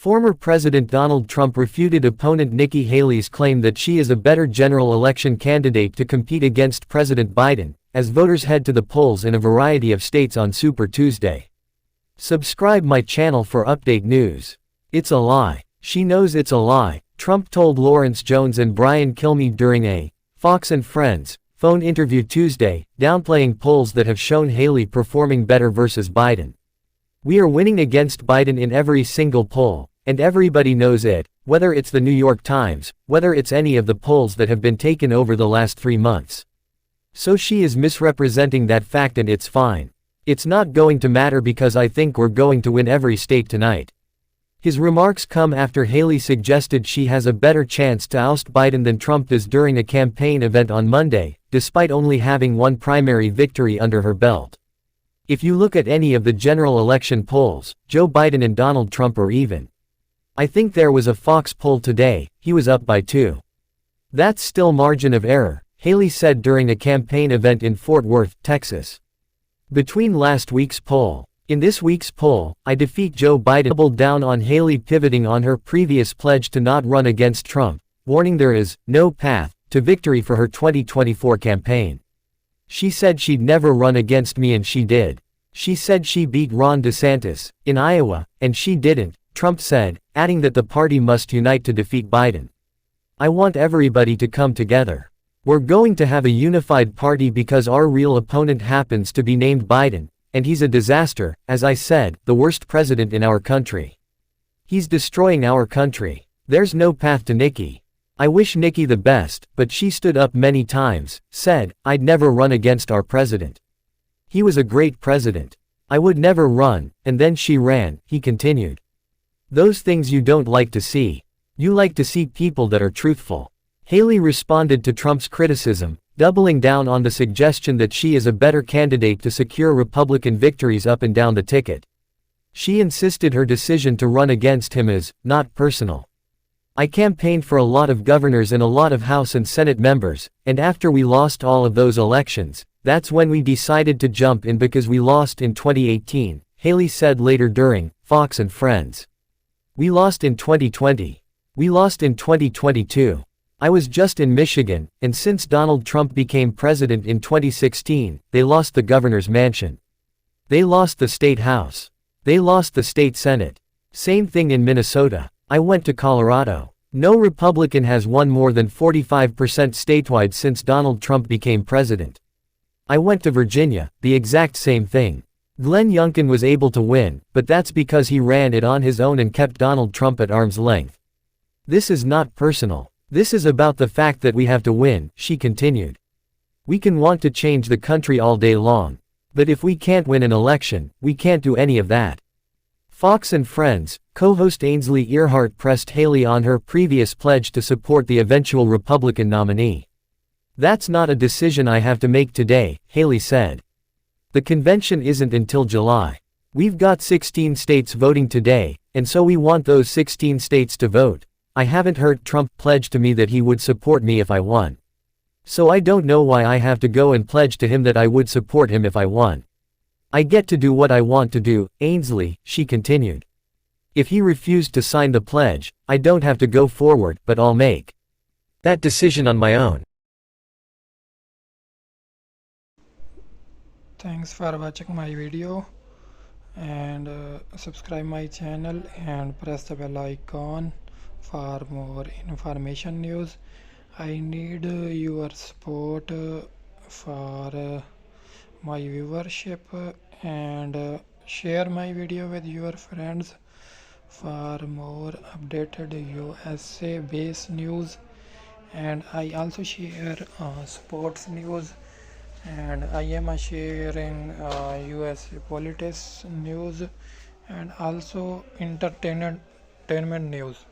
Former President Donald Trump refuted opponent Nikki Haley's claim that she is a better general election candidate to compete against President Biden, as voters head to the polls in a variety of states on Super Tuesday. Subscribe my channel for update news. It's a lie. She knows it's a lie, Trump told Lawrence Jones and Brian Kilmeade during a Fox and Friends phone interview Tuesday, downplaying polls that have shown Haley performing better versus Biden. "We are winning against Biden in every single poll, and everybody knows it, whether it's the New York Times, whether it's any of the polls that have been taken over the last 3 months. So she is misrepresenting that fact and it's fine. It's not going to matter because I think we're going to win every state tonight." His remarks come after Haley suggested she has a better chance to oust Biden than Trump does during a campaign event on Monday, despite only having one primary victory under her belt. "If you look at any of the general election polls, Joe Biden and Donald Trump are even. I think there was a Fox poll today, he was up by 2. That's still margin of error," Haley said during a campaign event in Fort Worth, Texas. "Between last week's poll, in this week's poll, I defeat Joe Biden." Doubled down on Haley pivoting on her previous pledge to not run against Trump, warning there is no path to victory for her 2024 campaign. "She said she'd never run against me and she did. She said she beat Ron DeSantis in Iowa, and she didn't," Trump said, adding that the party must unite to defeat Biden. "I want everybody to come together. We're going to have a unified party because our real opponent happens to be named Biden, and he's a disaster, as I said, the worst president in our country. He's destroying our country. There's no path to Nikki. I wish Nikki the best, but she stood up many times, said, I'd never run against our president. He was a great president. I would never run, and then she ran," he continued. "Those things you don't like to see. You like to see people that are truthful." Haley responded to Trump's criticism, doubling down on the suggestion that she is a better candidate to secure Republican victories up and down the ticket. She insisted her decision to run against him is not personal. "I campaigned for a lot of governors and a lot of House and Senate members, and after we lost all of those elections, that's when we decided to jump in because we lost in 2018, Haley said later during Fox and Friends. "We lost in 2020. We lost in 2022. I was just in Michigan, and since Donald Trump became president in 2016, they lost the governor's mansion. They lost the state house. They lost the state senate. Same thing in Minnesota. I went to Colorado. No Republican has won more than 45% statewide since Donald Trump became president. I went to Virginia, the exact same thing. Glenn Youngkin was able to win, but that's because he ran it on his own and kept Donald Trump at arm's length. This is not personal. This is about the fact that we have to win," she continued. "We can want to change the country all day long. But if we can't win an election, we can't do any of that." Fox and Friends co-host Ainsley Earhart pressed Haley on her previous pledge to support the eventual Republican nominee. "That's not a decision I have to make today," Haley said. "The convention isn't until July. We've got 16 states voting today, and so we want those 16 states to vote. I haven't heard Trump pledge to me that he would support me if I won. So I don't know why I have to go and pledge to him that I would support him if I won. I get to do what I want to do, Ainsley," she continued. "If he refused to sign the pledge, I don't have to go forward, but I'll make that decision on my own." Thanks for watching my video, and subscribe my channel and press the bell icon for more information news. I need your support for my viewership, and share my video with your friends for more updated USA based news. And I also share sports news, and I am sharing USA politics news and also entertainment news.